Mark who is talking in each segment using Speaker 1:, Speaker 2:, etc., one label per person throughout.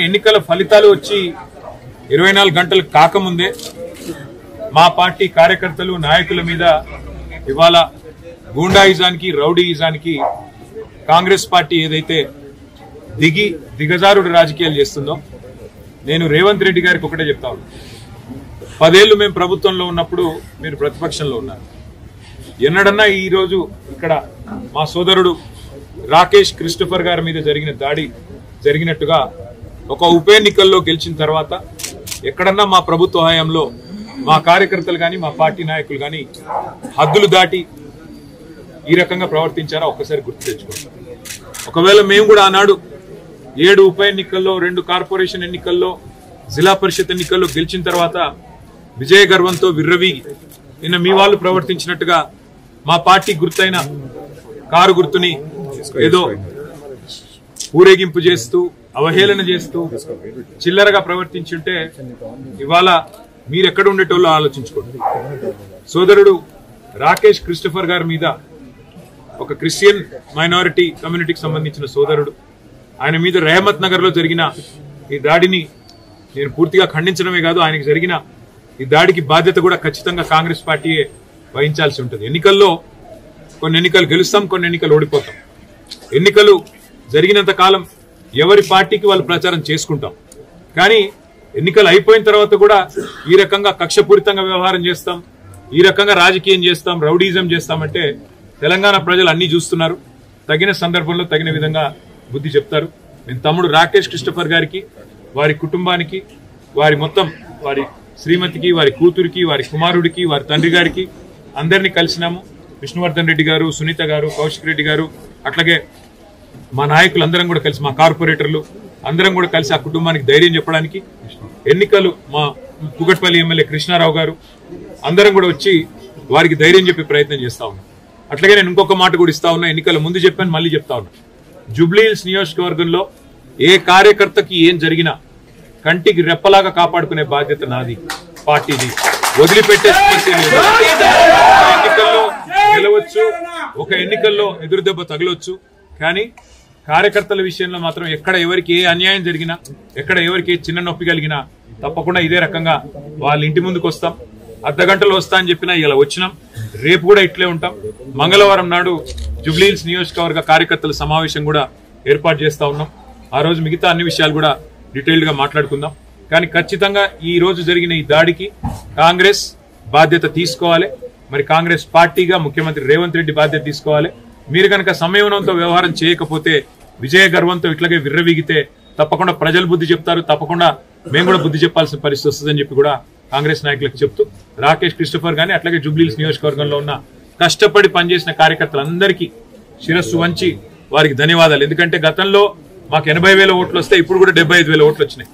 Speaker 1: ఎన్నికల ఫలితాలు వచ్చి 24 గంటలు కాకముందే మా పార్టీ కార్యకర్తలు నాయకుల మీద ఇవాళ గూండాయిజానికి రౌడీయిజానికి కాంగ్రెస్ పార్టీ ఏదైతే దిగజారుడు రాజకీయాలు చేస్తుందో నేను రేవంత్ రెడ్డి గారికి ఒకటే చెప్తా ఉన్నాను. 10 ఏళ్లు మేము ప్రభుత్వంలో ఉన్నప్పుడు మీరు ప్రతిపక్షంలో ఉన్నారు. ఎన్నడన్నా ఈ రోజు ఇక్కడ మా సోదరుడు రాకేష్ క్రిస్టోఫర్ గారి మీద జరిగిన దాడి జరిగినట్టుగా ఒక ఉప ఎన్నికల్లో గెలిచిన తర్వాత ఎక్కడన్నా మా ప్రభుత్వ హయాంలో మా కార్యకర్తలు కానీ మా పార్టీ నాయకులు కానీ హద్దులు దాటి ఈ రకంగా ప్రవర్తించారా ఒక్కసారి గుర్తు తెచ్చుకోండి. ఒకవేళ మేము కూడా ఆనాడు 7 ఉప ఎన్నికల్లో 2 కార్పొరేషన్ ఎన్నికల్లో జిల్లా పరిషత్ ఎన్నికల్లో గెలిచిన తర్వాత విజయ గర్వంతో విర్రవీగి నిన్న మీ వాళ్ళు ప్రవర్తించినట్టుగా మా పార్టీ గుర్తైన కారు గుర్తుని ఏదో ఊరేగింపు చేస్తూ అవహేళన చేస్తూ చిల్లరగా ప్రవర్తించుంటే ఇవాళ మీరెక్కడ ఉండేటోళ్ళు ఆలోచించుకోండి. సోదరుడు రాకేష్ క్రిస్టోఫర్ గారి మీద ఒక క్రిస్టియన్ మైనారిటీ కమ్యూనిటీకి సంబంధించిన సోదరుడు ఆయన మీద రెహమత్ నగర్ లో జరిగిన ఈ దాడిని నేను పూర్తిగా ఖండించడమే కాదు, ఆయనకు జరిగిన ఈ దాడికి బాధ్యత కూడా ఖచ్చితంగా కాంగ్రెస్ పార్టీయే వహించాల్సి ఉంటుంది. ఎన్నికల్లో కొన్ని ఎన్నికలు గెలుస్తాం, కొన్ని ఎన్నికలు ఓడిపోతాం. ఎన్నికలు జరిగినంత కాలం ఎవరి పార్టీకి వాళ్ళు ప్రచారం చేసుకుంటాం. కానీ ఎన్నికలు అయిపోయిన తర్వాత కూడా ఈ రకంగా కక్షపూరితంగా వ్యవహారం చేస్తాం, ఈ రకంగా రాజకీయం చేస్తాం, రౌడీజం చేస్తామంటే తెలంగాణ ప్రజలు అన్ని చూస్తున్నారు. తగిన సందర్భంలో తగిన విధంగా బుద్ధి చెప్తారు. నేను తమ్ముడు రాకేష్ క్రిస్టోఫర్ గారికి, వారి కుటుంబానికి, వారి శ్రీమతికి, వారి కూతురికి, వారి కుమారుడికి, వారి తండ్రి గారికి అందరినీ కలిసినాము. విష్ణువర్ధన్ రెడ్డి గారు, సునీత గారు, కౌశిక్ రెడ్డి గారు, అట్లాగే మా నాయకులు అందరం కూడా కలిసి, మా కార్పొరేటర్లు అందరం కూడా కలిసి ఆ కుటుంబానికి ధైర్యం చెప్పడానికి ఎన్నికలు మా కూకట్పల్లి ఎమ్మెల్యే కృష్ణారావు గారు అందరం కూడా వచ్చి వారికి ధైర్యం చెప్పే ప్రయత్నం చేస్తా ఉన్నాం. అట్లాగే నేను ఇంకొక మాట కూడా ఇస్తా ఉన్నా, ఎన్నికల ముందు చెప్పాను మళ్ళీ చెప్తా ఉన్నా. జూబ్లీహిల్స్ నియోజకవర్గంలో ఏ కార్యకర్తకి ఏం జరిగినా కంటికి రెప్పలాగా కాపాడుకునే బాధ్యత నాది, పార్టీది. వదిలిపెట్టే ఎన్నికల్లో గెలవచ్చు, ఒక ఎన్నికల్లో ఎదురు దెబ్బ తగలొచ్చు, కానీ కార్యకర్తల విషయంలో మాత్రం ఎక్కడ ఎవరికి ఏ అన్యాయం జరిగినా, ఎక్కడ ఎవరికి ఏ చిన్న నొప్పి కలిగినా తప్పకుండా ఇదే రకంగా వాళ్ళ ఇంటి ముందుకు వస్తాం. అర్ధగంటలో వస్తా అని చెప్పినా ఇలా వచ్చినాం. రేపు కూడా ఇట్లే ఉంటాం. మంగళవారం నాడు జూబ్లీహిల్స్ నియోజకవర్గ కార్యకర్తల సమావేశం కూడా ఏర్పాటు చేస్తా ఉన్నాం. ఆ రోజు మిగతా అన్ని విషయాలు కూడా డీటెయిల్డ్ గా మాట్లాడుకుందాం. కానీ ఖచ్చితంగా ఈ రోజు జరిగిన ఈ దాడికి కాంగ్రెస్ బాధ్యత తీసుకోవాలి. మరి కాంగ్రెస్ పార్టీగా ముఖ్యమంత్రి రేవంత్ రెడ్డి బాధ్యత తీసుకోవాలి. మీరు కనుక సంయమనంతో వ్యవహారం చేయకపోతే, విజయ గర్వంతో ఇట్లాగే విర్రవీగితే తప్పకుండా ప్రజలు బుద్ధి చెప్తారు, తప్పకుండా మేము కూడా బుద్ధి చెప్పాల్సిన పరిస్థితి వస్తుందని చెప్పి కూడా కాంగ్రెస్ నాయకులకు చెప్తూ, రాకేష్ క్రిస్టోఫర్ గానీ అట్లాగే జూబ్లీహిల్స్ నియోజకవర్గంలో ఉన్న కష్టపడి పనిచేసిన కార్యకర్తలందరికీ శిరస్సు వంచి వారికి ధన్యవాదాలు. ఎందుకంటే గతంలో మాకు 80,000 ఓట్లు వస్తే ఇప్పుడు కూడా 75,000 ఓట్లు వచ్చినాయి.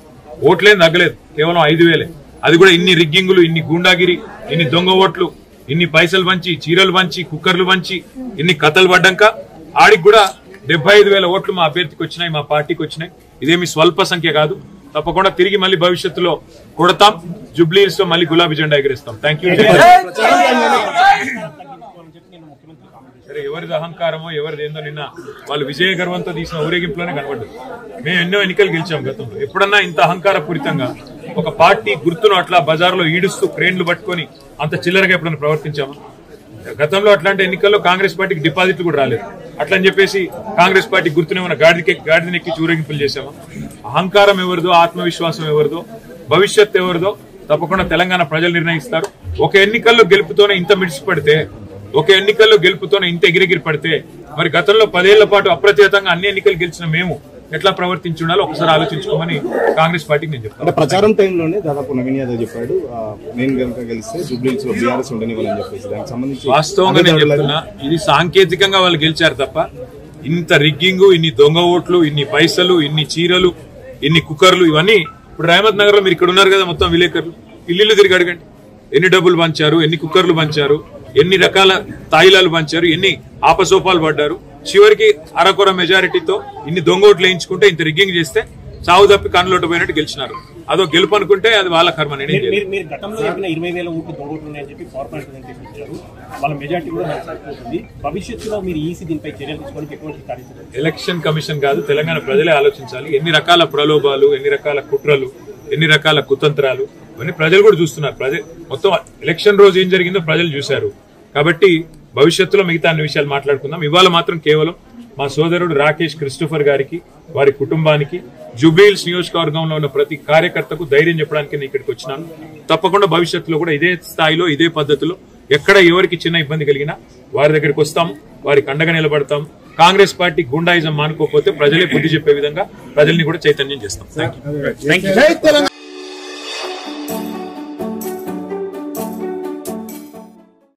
Speaker 1: ఓట్లేం తగ్గలేదు, కేవలం 5,000. అది కూడా ఇన్ని రిగ్గింగులు, ఇన్ని గూండాగిరి, ఇన్ని దొంగ ఓట్లు, ఇన్ని పైసలు వంచి, చీరలు వంచి, కుక్కర్లు వంచి, ఇన్ని కథలు పడ్డాక ఆడికి కూడా 75,000 ఓట్లు మా అభ్యర్థికి వచ్చినాయి, మా పార్టీకి వచ్చినాయి. ఇదేమి స్వల్ప సంఖ్య కాదు. తప్పకుండా తిరిగి మళ్ళీ భవిష్యత్తులో కొడతాం. జూబ్లీహిల్స్ లో మళ్ళీ గులాబీ జెండా ఎగరేస్తాం. Thank you. సరే, ఎవరిది అహంకారమో ఎవరిది ఏందో నిన్న వాళ్ళు విజయ గర్వంతో తీసిన ఊరేగింపులోనే కనబడ్డది. మేము ఎన్నో ఎన్నికలు గెలిచాం గతంలో. ఎప్పుడన్నా ఇంత అహంకారపూరితంగా ఒక పార్టీ గుర్తును అట్లా బజార్లో ఈడుస్తూ క్రేన్లు పట్టుకొని అంత చిల్లరగా ఎప్పుడన్నా ప్రవర్తించామా? గతంలో అట్లాంటి ఎన్నికల్లో కాంగ్రెస్ పార్టీకి డిపాజిట్లు కూడా రాలేదు. అట్లని చెప్పేసి కాంగ్రెస్ పార్టీ గుర్తునేమన్నా గాడిదెక్కి ఊరేగింపులు చేశామా? అహంకారం ఎవరిదో, ఆత్మవిశ్వాసం ఎవరిదో, భవిష్యత్ ఎవరిదో తప్పకుండా తెలంగాణ ప్రజలు నిర్ణయిస్తారు. ఒక ఎన్నికల్లో గెలుపుతోనే ఇంత మిడిసిపడితే, ఒక ఎన్నికల్లో గెలుపుతోనే ఇంత ఎగిరెగిరి పడితే, మరి గతంలో 10 ఏళ్ల పాటు అప్రతిహతంగా అన్ని ఎన్నికలు గెలిచిన మేము ఎట్లా ప్రవర్తించి ఉండాలో ఒకసారి ఆలోచించుకోమని కాంగ్రెస్ పార్టీకి నేను చెప్తాను.
Speaker 2: ప్రచారం టైంలోనే దాదాపు నవీన్ యాదవ్ చెప్పాడు, నేను కనుక గెలిస్తే జూబ్లీహిల్స్ లో బీఆర్ఎస్ ఉండనివ్వాలని చెప్పేసి. దానికి సంబంధించి
Speaker 1: వాస్తవంగా నేను చెప్తున్నా, ఇది సాంకేతికంగా వాళ్ళు గెలిచారు తప్ప ఇంత రిగ్గింగ్, ఇన్ని దొంగ ఓట్లు, ఇన్ని పైసలు, ఇన్ని చీరలు, ఇన్ని కుక్కర్లు, ఇవన్నీ ఇప్పుడు రెహమత్ నగర్ లో మీరు ఇక్కడ ఉన్నారు కదా, మొత్తం విలేకరులు ఇల్లు తిరిగి అడగండి. ఎన్ని డబ్బులు పంచారు, ఎన్ని కుక్కర్లు పంచారు, ఎన్ని రకాల తాయిలాలు పంచారు, ఎన్ని ఆపసోపాలు పడ్డారు. చివరికి అరకొర మెజారిటీతో ఇన్ని దొంగ ఓట్లు వేయించుకుంటే, ఇంత రిగ్గింగ్ చేస్తే సాగు తప్పి కన్నులోటు పోయినట్టు గెలిచినారు. అదో గెలుపు అనుకుంటే అది వాళ్ళ కర్మ.
Speaker 3: మీరు గతంలో చెప్పిన 20,000 ఓట్లు దొంగోట్లు ఉన్నాయని చెప్పి పవర్ పాయింట్ ప్రజెంటేషన్ ఇచ్చారు. వాళ్ళ మెజార్టీ కూడా నాకు సరిపోతుంది. భవిష్యత్తులో మీరు ఈసీ దీనిపై చర్యలు తీసుకోవడానికి ఎటువంటి కార్యక్రమం?
Speaker 1: ఎలక్షన్ కమిషన్ కాదు, తెలంగాణ ప్రజలే ఆలోచించాలి. ఎన్ని రకాల ప్రలోభాలు, ఎన్ని రకాల కుట్రలు, ఎన్ని రకాల కుతంత్రాలు ఇవన్నీ ప్రజలు కూడా చూస్తున్నారు. మొత్తం ఎలక్షన్ రోజు ఏం జరిగిందో ప్రజలు చూశారు. కాబట్టి భవిష్యత్తులో మిగతా అన్ని విషయాలు మాట్లాడుకుందాం. ఇవాళ మాత్రం కేవలం మా సోదరుడు రాకేష్ క్రిస్టోఫర్ గారికి, వారి కుటుంబానికి, జూబ్లీహిల్స్ నియోజకవర్గంలో ఉన్న ప్రతి కార్యకర్తకు ధైర్యం చెప్పడానికి నేను ఇక్కడికి వచ్చినాను. తప్పకుండా భవిష్యత్తులో కూడా ఇదే స్థాయిలో, ఇదే పద్ధతిలో ఎక్కడ ఎవరికి చిన్న ఇబ్బంది కలిగినా వారి దగ్గరికి వస్తాం, వారికి అండగా నిలబడతాం. కాంగ్రెస్ పార్టీ గుండాయిజం మానుకోకపోతే ప్రజలే బుద్ధి చెప్పే విధంగా ప్రజల్ని కూడా చైతన్యం చేస్తాం. Thank you.